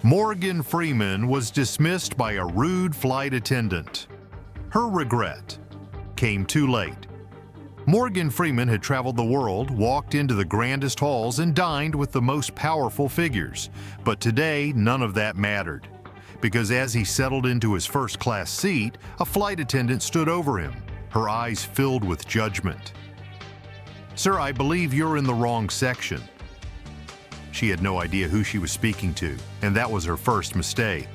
Morgan Freeman was dismissed by a rude flight attendant. Her regret came too late. Morgan Freeman had traveled the world, walked into the grandest halls, and dined with the most powerful figures. But today, none of that mattered. Because as he settled into his first-class seat, a flight attendant stood over him, her eyes filled with judgment. "Sir, I believe you're in the wrong section." She had no idea who she was speaking to, and that was her first mistake.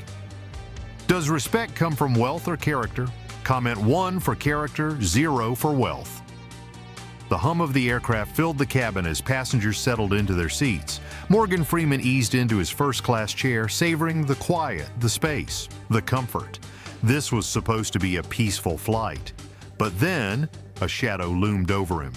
Does respect come from wealth or character? Comment 1 for character, 0 for wealth. The hum of the aircraft filled the cabin as passengers settled into their seats. Morgan Freeman eased into his first-class chair, savoring the quiet, the space, the comfort. This was supposed to be a peaceful flight. But then, a shadow loomed over him.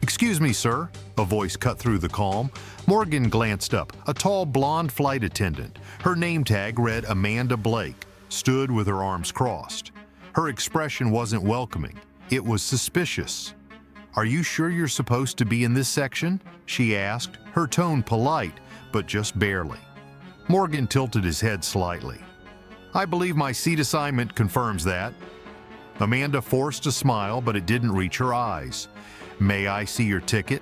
"Excuse me, sir," a voice cut through the calm. Morgan glanced up. A tall, blonde flight attendant, her name tag read Amanda Blake, stood with her arms crossed. Her expression wasn't welcoming. It was suspicious. "Are you sure you're supposed to be in this section?" she asked, her tone polite, but just barely. Morgan tilted his head slightly. "I believe my seat assignment confirms that." Amanda forced a smile, but it didn't reach her eyes. "May I see your ticket?"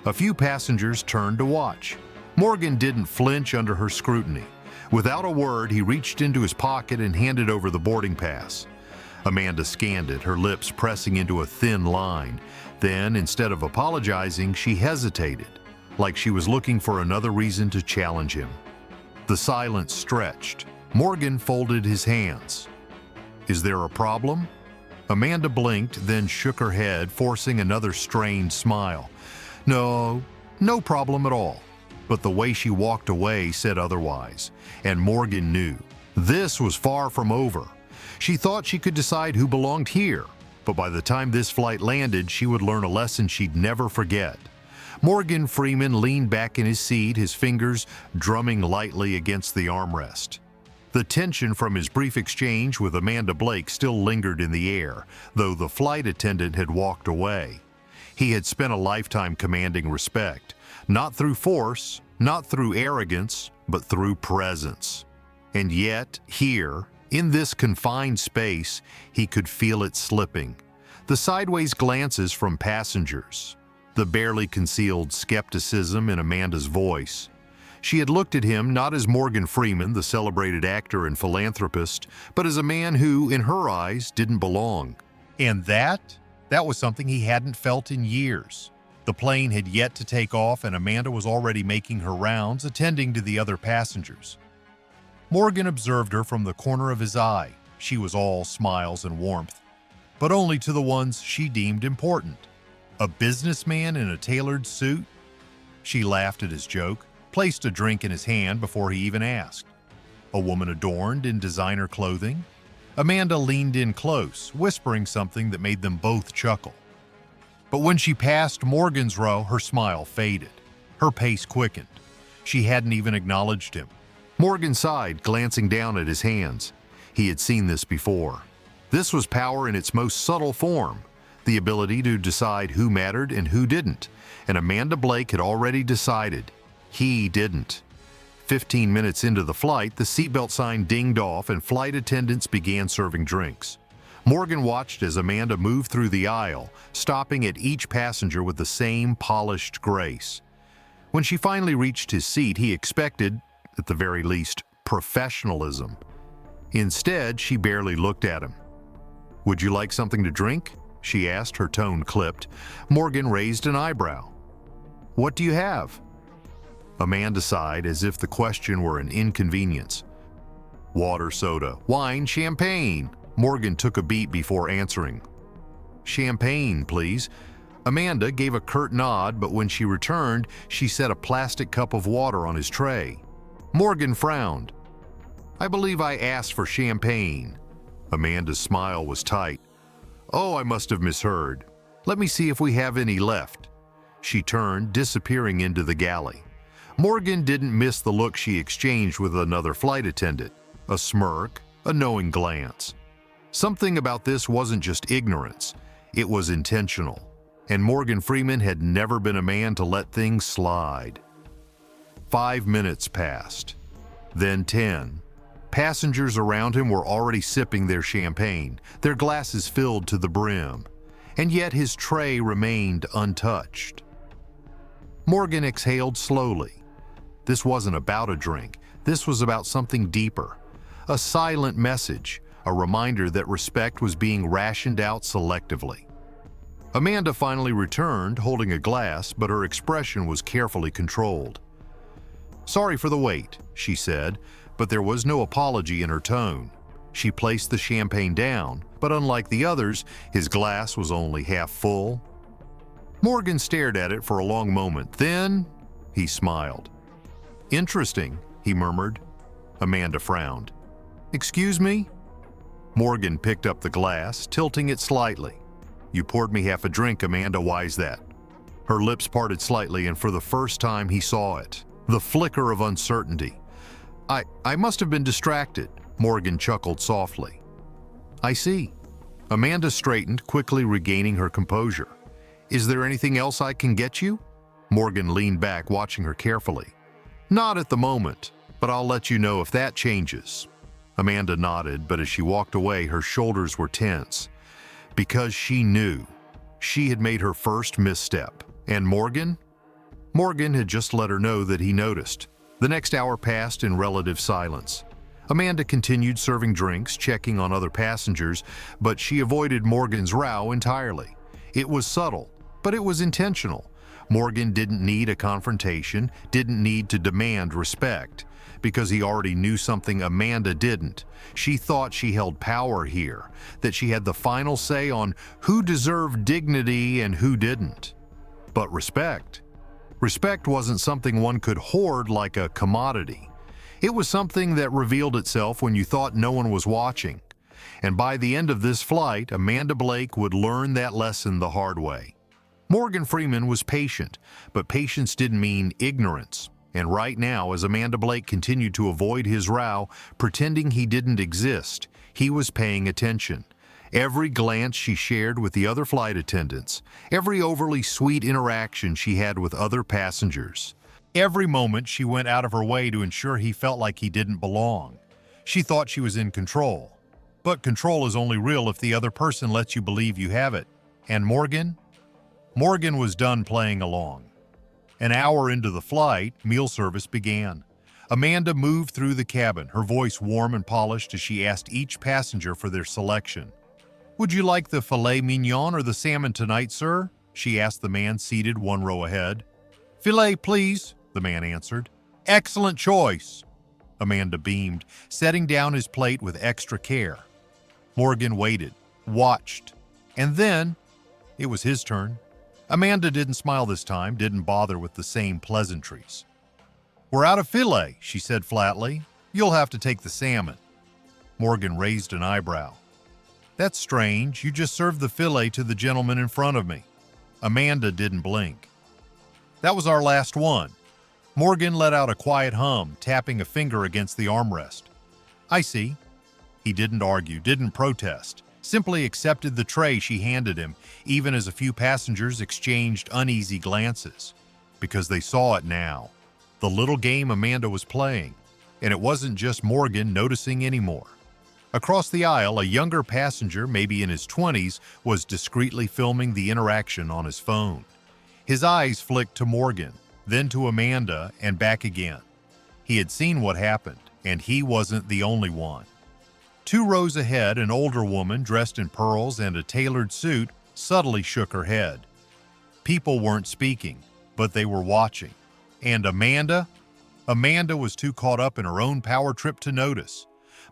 A few passengers turned to watch. Morgan didn't flinch under her scrutiny. Without a word, he reached into his pocket and handed over the boarding pass. Amanda scanned it, her lips pressing into a thin line. Then, instead of apologizing, she hesitated, like she was looking for another reason to challenge him. The silence stretched. Morgan folded his hands. "Is there a problem?" Amanda blinked, then shook her head, forcing another strained smile. No problem at all." But the way she walked away said otherwise, and Morgan knew. This was far from over. She thought she could decide who belonged here, but by the time this flight landed, she would learn a lesson she'd never forget. Morgan Freeman leaned back in his seat, his fingers drumming lightly against the armrest. The tension from his brief exchange with Amanda Blake still lingered in the air, though the flight attendant had walked away. He had spent a lifetime commanding respect, not through force, not through arrogance, but through presence. And yet, here, in this confined space, he could feel it slipping. The sideways glances from passengers, the barely concealed skepticism in Amanda's voice. She had looked at him not as Morgan Freeman, the celebrated actor and philanthropist, but as a man who, in her eyes, didn't belong. And that was something he hadn't felt in years. The plane had yet to take off, and Amanda was already making her rounds, attending to the other passengers. Morgan observed her from the corner of his eye. She was all smiles and warmth, but only to the ones she deemed important. A businessman in a tailored suit? She laughed at his joke, placed a drink in his hand before he even asked. A woman adorned in designer clothing? Amanda leaned in close, whispering something that made them both chuckle. But when she passed Morgan's row, her smile faded. Her pace quickened. She hadn't even acknowledged him. Morgan sighed, glancing down at his hands. He had seen this before. This was power in its most subtle form, the ability to decide who mattered and who didn't. And Amanda Blake had already decided. He didn't. 15 minutes into the flight, the seatbelt sign dinged off and flight attendants began serving drinks. Morgan watched as Amanda moved through the aisle, stopping at each passenger with the same polished grace. When she finally reached his seat, he expected, at the very least, professionalism. Instead, she barely looked at him. "Would you like something to drink?" she asked, her tone clipped. Morgan raised an eyebrow. "What do you have?" Amanda sighed as if the question were an inconvenience. "Water, soda, wine, champagne." Morgan took a beat before answering. "Champagne, please." Amanda gave a curt nod, but when she returned, she set a plastic cup of water on his tray. Morgan frowned. "I believe I asked for champagne." Amanda's smile was tight. "Oh, I must have misheard. Let me see if we have any left." She turned, disappearing into the galley. Morgan didn't miss the look she exchanged with another flight attendant. A smirk, a knowing glance. Something about this wasn't just ignorance. It was intentional. And Morgan Freeman had never been a man to let things slide. 5 minutes passed. Then 10. Passengers around him were already sipping their champagne, their glasses filled to the brim, and yet his tray remained untouched. Morgan exhaled slowly. This wasn't about a drink. This was about something deeper. A silent message, a reminder that respect was being rationed out selectively. Amanda finally returned, holding a glass, but her expression was carefully controlled. "Sorry for the wait," she said, but there was no apology in her tone. She placed the champagne down, but unlike the others, his glass was only half full. Morgan stared at it for a long moment. Then he smiled. "Interesting," he murmured. Amanda frowned. "Excuse me?" Morgan picked up the glass, tilting it slightly. "You poured me half a drink, Amanda. Why's that?" Her lips parted slightly, and for the first time he saw it. The flicker of uncertainty. I must have been distracted," Morgan chuckled softly. "I see." Amanda straightened, quickly regaining her composure. "Is there anything else I can get you?" Morgan leaned back, watching her carefully. "Not at the moment, but I'll let you know if that changes." Amanda nodded, but as she walked away, her shoulders were tense. Because she knew. She had made her first misstep. And Morgan? Morgan had just let her know that he noticed. The next hour passed in relative silence. Amanda continued serving drinks, checking on other passengers, but she avoided Morgan's row entirely. It was subtle, but it was intentional. Morgan didn't need a confrontation, didn't need to demand respect, because he already knew something Amanda didn't. She thought she held power here, that she had the final say on who deserved dignity and who didn't. But respect wasn't something one could hoard like a commodity. It was something that revealed itself when you thought no one was watching. And by the end of this flight, Amanda Blake would learn that lesson the hard way. Morgan Freeman was patient, but patience didn't mean ignorance. And right now, as Amanda Blake continued to avoid his row, pretending he didn't exist, he was paying attention. Every glance she shared with the other flight attendants, every overly sweet interaction she had with other passengers, every moment she went out of her way to ensure he felt like he didn't belong. She thought she was in control. But control is only real if the other person lets you believe you have it. And Morgan? Morgan was done playing along. An hour into the flight, meal service began. Amanda moved through the cabin, her voice warm and polished as she asked each passenger for their selection. "Would you like the filet mignon or the salmon tonight, sir?" she asked the man seated one row ahead. "Filet, please," the man answered. "Excellent choice." Amanda beamed, setting down his plate with extra care. Morgan waited, watched, and then it was his turn. Amanda didn't smile this time, didn't bother with the same pleasantries. "We're out of filet," she said flatly. "You'll have to take the salmon." Morgan raised an eyebrow. "That's strange. You just served the filet to the gentleman in front of me." Amanda didn't blink. "That was our last one." Morgan let out a quiet hum, tapping a finger against the armrest. "I see." He didn't argue, didn't protest, simply accepted the tray she handed him, even as a few passengers exchanged uneasy glances. Because they saw it now. The little game Amanda was playing. And it wasn't just Morgan noticing anymore. Across the aisle, a younger passenger, maybe in his 20s, was discreetly filming the interaction on his phone. His eyes flicked to Morgan, then to Amanda, and back again. He had seen what happened, and he wasn't the only one. 2 rows ahead, an older woman dressed in pearls and a tailored suit subtly shook her head. People weren't speaking, but they were watching. And Amanda? Amanda was too caught up in her own power trip to notice.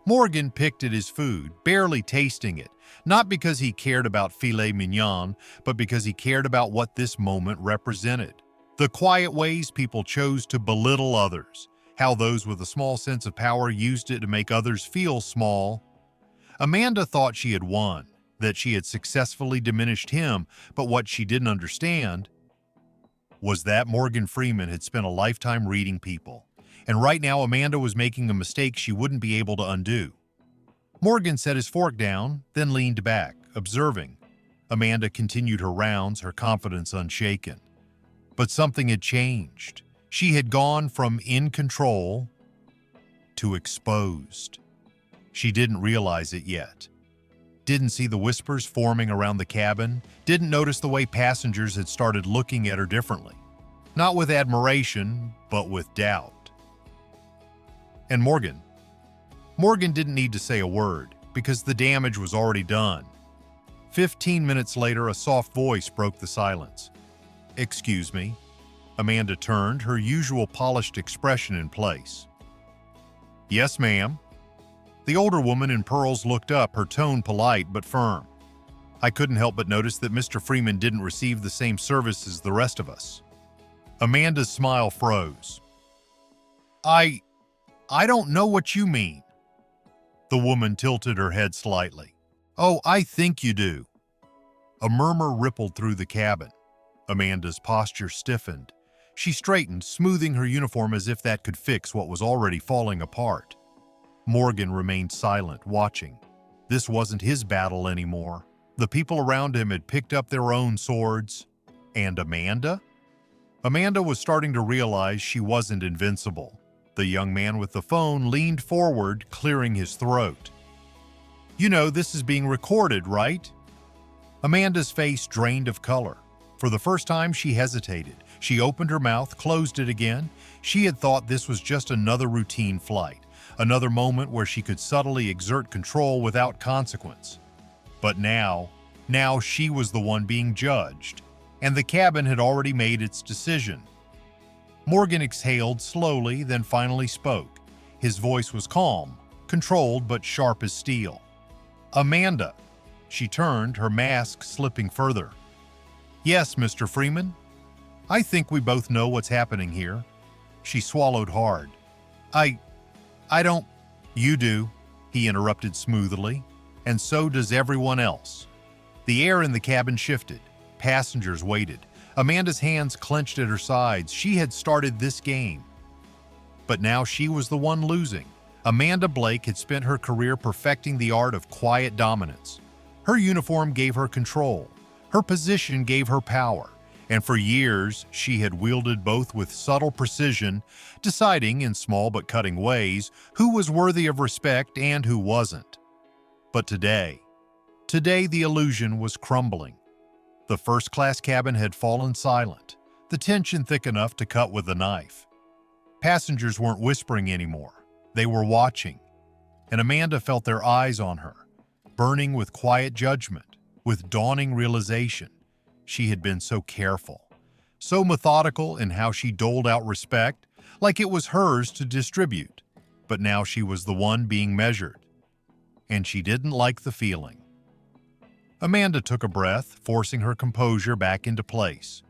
Morgan picked at his food, barely tasting it, not because he cared about filet mignon, but because he cared about what this moment represented. The quiet ways people chose to belittle others, how those with a small sense of power used it to make others feel small. Amanda thought she had won, that she had successfully diminished him, but what she didn't understand was that Morgan Freeman had spent a lifetime reading people. And right now, Amanda was making a mistake she wouldn't be able to undo. Morgan set his fork down, then leaned back, observing. Amanda continued her rounds, her confidence unshaken. But something had changed. She had gone from in control to exposed. She didn't realize it yet. Didn't see the whispers forming around the cabin, didn't notice the way passengers had started looking at her differently. Not with admiration, but with doubt. And Morgan didn't need to say a word, because the damage was already done. 15 minutes later, a soft voice broke the silence. "Excuse me." Amanda turned, her usual polished expression in place. "Yes, ma'am." The older woman in pearls looked up, her tone polite but firm. "I couldn't help but notice that Mr. Freeman didn't receive the same service as the rest of us." Amanda's smile froze. I don't know what you mean." The woman tilted her head slightly. "Oh, I think you do." A murmur rippled through the cabin. Amanda's posture stiffened. She straightened, smoothing her uniform as if that could fix what was already falling apart. Morgan remained silent, watching. This wasn't his battle anymore. The people around him had picked up their own swords. And Amanda? Amanda was starting to realize she wasn't invincible. The young man with the phone leaned forward, clearing his throat. "You know this is being recorded, right?" Amanda's face drained of color. For the first time, she hesitated. She opened her mouth, closed it again. She had thought this was just another routine flight, another moment where she could subtly exert control without consequence. But now she was the one being judged, and the cabin had already made its decision. Morgan exhaled slowly, then finally spoke. His voice was calm, controlled but sharp as steel. "Amanda." She turned, her mask slipping further. "Yes, Mr. Freeman. I think we both know what's happening here." She swallowed hard. I don't." "You do," he interrupted smoothly, "and so does everyone else." The air in the cabin shifted. Passengers waited. Amanda's hands clenched at her sides. She had started this game. But now she was the one losing. Amanda Blake had spent her career perfecting the art of quiet dominance. Her uniform gave her control. Her position gave her power. And for years, she had wielded both with subtle precision, deciding in small but cutting ways who was worthy of respect and who wasn't. But today the illusion was crumbling. The first-class cabin had fallen silent, the tension thick enough to cut with a knife. Passengers weren't whispering anymore. They were watching, and Amanda felt their eyes on her, burning with quiet judgment, with dawning realization. She had been so careful, so methodical in how she doled out respect, like it was hers to distribute. But now she was the one being measured, and she didn't like the feeling. Amanda took a breath, forcing her composure back into place.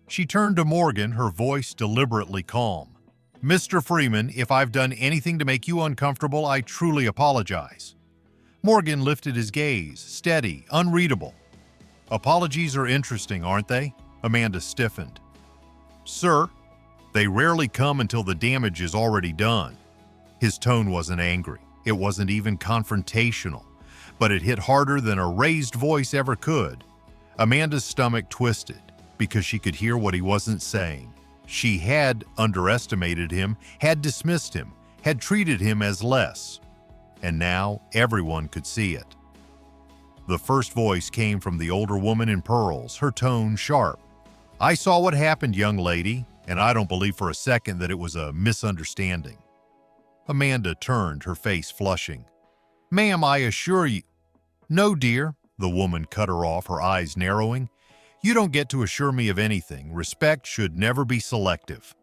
She turned to Morgan, her voice deliberately calm. "Mr. Freeman, if I've done anything to make you uncomfortable, I truly apologize." Morgan lifted his gaze, steady, unreadable. "Apologies are interesting, aren't they?" Amanda stiffened. "Sir, they rarely come until the damage is already done." His tone wasn't angry. It wasn't even confrontational, but it hit harder than a raised voice ever could. Amanda's stomach twisted because she could hear what he wasn't saying. She had underestimated him, had dismissed him, had treated him as less. And now everyone could see it. The first voice came from the older woman in pearls, her tone sharp. "I saw what happened, young lady, and I don't believe for a second that it was a misunderstanding." Amanda turned, her face flushing. "Ma'am, I assure you—" "No, dear," the woman cut her off, her eyes narrowing. "You don't get to assure me of anything. Respect should never be selective."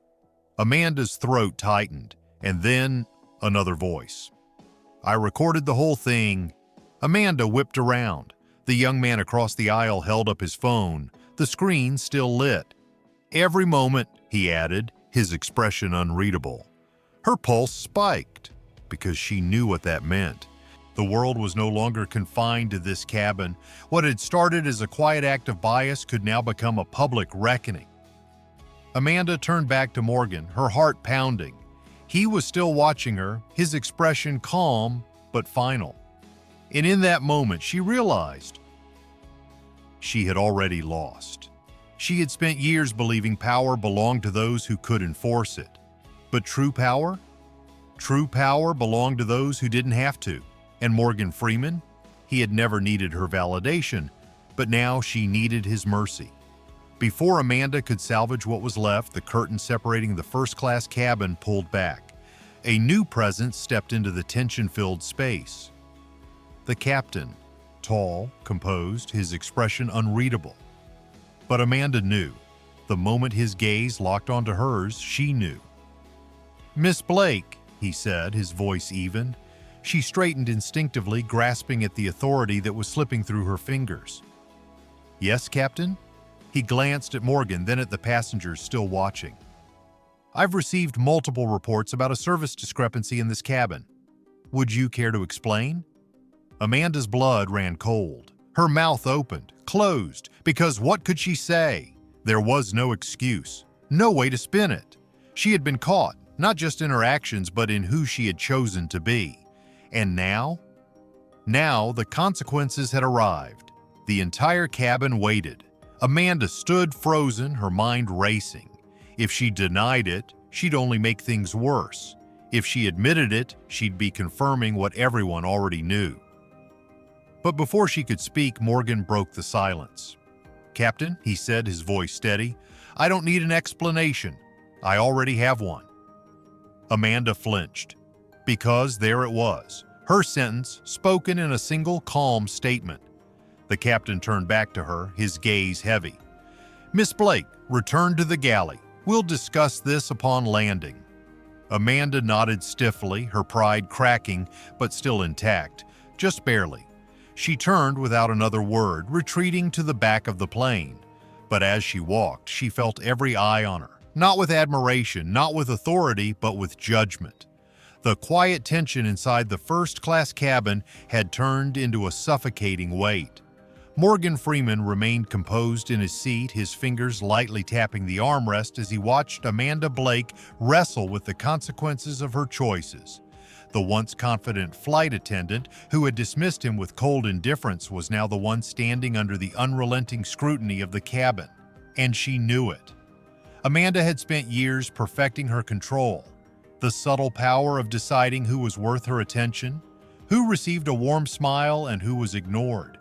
Amanda's throat tightened, and then another voice. "I recorded the whole thing." Amanda whipped around. The young man across the aisle held up his phone, the screen still lit. "Every moment," he added, his expression unreadable. Her pulse spiked, because she knew what that meant. The world was no longer confined to this cabin. What had started as a quiet act of bias could now become a public reckoning. Amanda turned back to Morgan, her heart pounding. He was still watching her, his expression calm but final. And in that moment, she realized she had already lost. She had spent years believing power belonged to those who could enforce it. But true power? True power belonged to those who didn't have to, and Morgan Freeman, he had never needed her validation, but now she needed his mercy. Before Amanda could salvage what was left, the curtain separating the first-class cabin pulled back. A new presence stepped into the tension-filled space. The captain, tall, composed, his expression unreadable. But Amanda knew. The moment his gaze locked onto hers, she knew. "Miss Blake," he said, his voice even. She straightened instinctively, grasping at the authority that was slipping through her fingers. "Yes, Captain?" He glanced at Morgan, then at the passengers still watching. "I've received multiple reports about a service discrepancy in this cabin. Would you care to explain?" Amanda's blood ran cold. Her mouth opened, closed, because what could she say? There was no excuse, no way to spin it. She had been caught, not just in her actions, but in who she had chosen to be. And now? Now the consequences had arrived. The entire cabin waited. Amanda stood frozen, her mind racing. If she denied it, she'd only make things worse. If she admitted it, she'd be confirming what everyone already knew. But before she could speak, Morgan broke the silence. "Captain," he said, his voice steady, "I don't need an explanation. I already have one." Amanda flinched, because there it was, her sentence spoken in a single calm statement. The captain turned back to her, his gaze heavy. "Miss Blake, return to the galley. We'll discuss this upon landing." Amanda nodded stiffly, her pride cracking, but still intact, just barely. She turned without another word, retreating to the back of the plane. But as she walked, she felt every eye on her, not with admiration, not with authority, but with judgment. The quiet tension inside the first-class cabin had turned into a suffocating weight. Morgan Freeman remained composed in his seat, his fingers lightly tapping the armrest as he watched Amanda Blake wrestle with the consequences of her choices. The once confident flight attendant who had dismissed him with cold indifference was now the one standing under the unrelenting scrutiny of the cabin, and she knew it. Amanda had spent years perfecting her control, the subtle power of deciding who was worth her attention, who received a warm smile and who was ignored,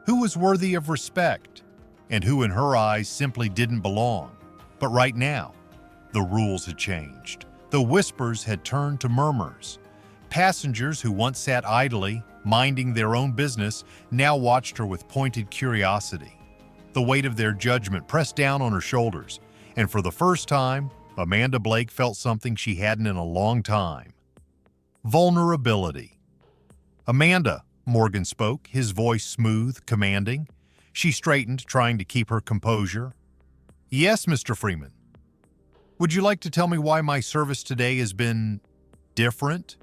who was worthy of respect, and who in her eyes simply didn't belong. But right now, the rules had changed. The whispers had turned to murmurs. Passengers who once sat idly, minding their own business, now watched her with pointed curiosity. The weight of their judgment pressed down on her shoulders, and for the first time, Amanda Blake felt something she hadn't in a long time. Vulnerability. "Amanda," Morgan spoke, his voice smooth, commanding. She straightened, trying to keep her composure. "Yes, Mr. Freeman. Would you like to tell me why my service today has been different?"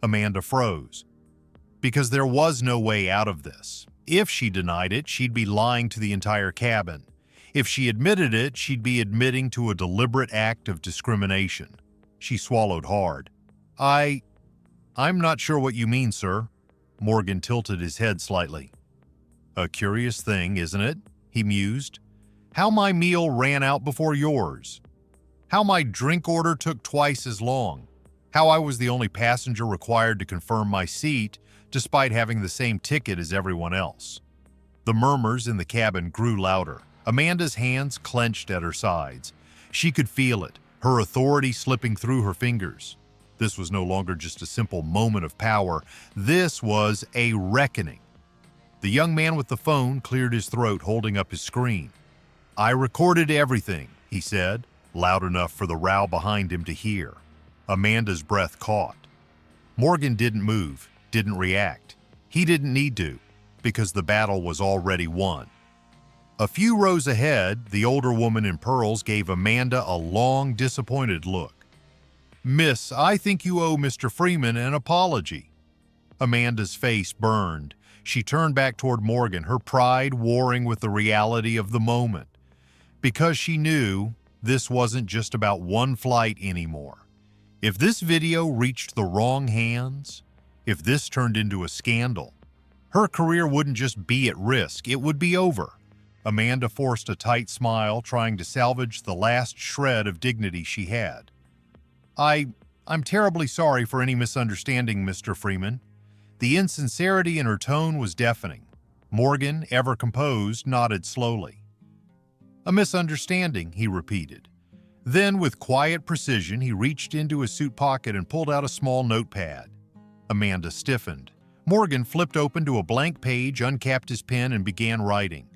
Amanda froze. Because there was no way out of this. If she denied it, she'd be lying to the entire cabin. If she admitted it, she'd be admitting to a deliberate act of discrimination. She swallowed hard. I'm not sure what you mean, sir." Morgan tilted his head slightly. "A curious thing, isn't it?" he mused. "How my meal ran out before yours. How my drink order took twice as long. How I was the only passenger required to confirm my seat, despite having the same ticket as everyone else." The murmurs in the cabin grew louder. Amanda's hands clenched at her sides. She could feel it, her authority slipping through her fingers. This was no longer just a simple moment of power. This was a reckoning. The young man with the phone cleared his throat, holding up his screen. "I recorded everything," he said, loud enough for the row behind him to hear. Amanda's breath caught. Morgan didn't move, didn't react. He didn't need to, because the battle was already won. A few rows ahead, the older woman in pearls gave Amanda a long, disappointed look. "Miss, I think you owe Mr. Freeman an apology." Amanda's face burned. She turned back toward Morgan, her pride warring with the reality of the moment. Because she knew this wasn't just about one flight anymore. If this video reached the wrong hands, if this turned into a scandal, her career wouldn't just be at risk, it would be over. Amanda forced a tight smile, trying to salvage the last shred of dignity she had. I I'm terribly sorry for any misunderstanding, Mr. Freeman. The insincerity in her tone was deafening. Morgan, ever composed, nodded slowly. A misunderstanding, he repeated. Then, with quiet precision, he reached into his suit pocket and pulled out a small notepad. Amanda stiffened. Morgan flipped open to a blank page, uncapped his pen, and began writing.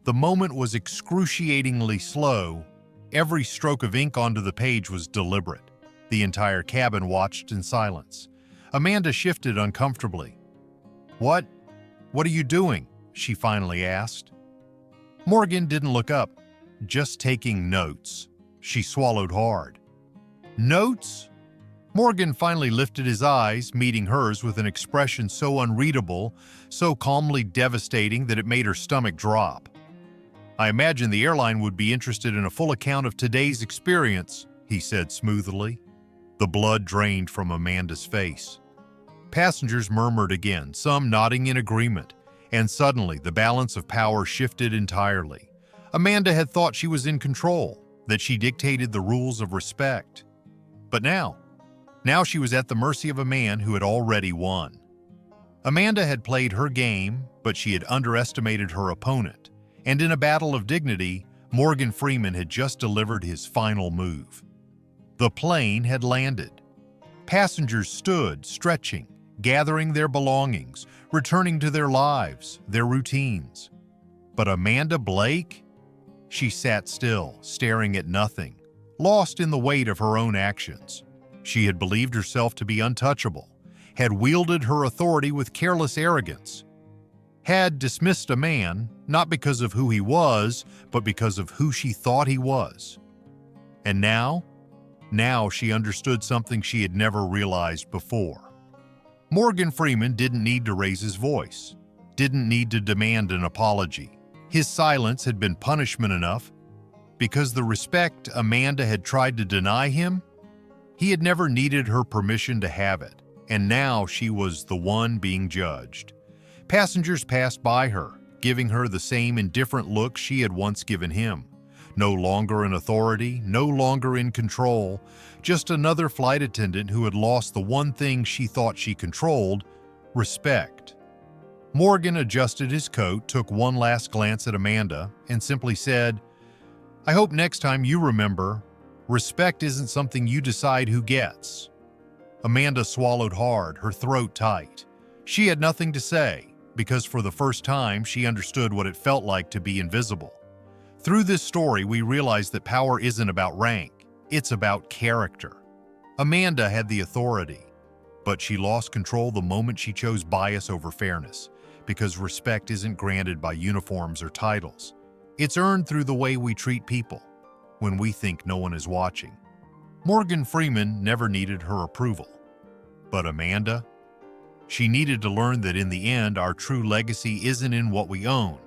The moment was excruciatingly slow. Every stroke of ink onto the page was deliberate. The entire cabin watched in silence. Amanda shifted uncomfortably. What are you doing?" she finally asked. Morgan didn't look up. "Just taking notes." She swallowed hard. "Notes?" Morgan finally lifted his eyes, meeting hers with an expression so unreadable, so calmly devastating that it made her stomach drop. "I imagine the airline would be interested in a full account of today's experience," he said smoothly. The blood drained from Amanda's face. Passengers murmured again, some nodding in agreement, and suddenly the balance of power shifted entirely. Amanda had thought she was in control, that she dictated the rules of respect. But now she was at the mercy of a man who had already won. Amanda had played her game, but she had underestimated her opponent, and in a battle of dignity, Morgan Freeman had just delivered his final move. The plane had landed. Passengers stood, stretching, gathering their belongings, returning to their lives, their routines. But Amanda Blake? She sat still, staring at nothing, lost in the weight of her own actions. She had believed herself to be untouchable, had wielded her authority with careless arrogance, had dismissed a man, not because of who he was, but because of who she thought he was. And now she understood something she had never realized before. Morgan Freeman didn't need to raise his voice, didn't need to demand an apology. His silence had been punishment enough. Because the respect Amanda had tried to deny him, he had never needed her permission to have it, and now she was the one being judged. Passengers passed by her, giving her the same indifferent look she had once given him. No longer an authority, no longer in control, just another flight attendant who had lost the one thing she thought she controlled: respect. Morgan adjusted his coat, took one last glance at Amanda, and simply said, "I hope next time you remember, respect isn't something you decide who gets." Amanda swallowed hard, her throat tight. She had nothing to say, because for the first time she understood what it felt like to be invisible. Through this story, we realize that power isn't about rank, it's about character. Amanda had the authority, but she lost control the moment she chose bias over fairness, because respect isn't granted by uniforms or titles. It's earned through the way we treat people when we think no one is watching. Morgan Freeman never needed her approval. But Amanda? She needed to learn that in the end, our true legacy isn't in what we own,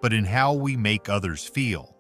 but in how we make others feel.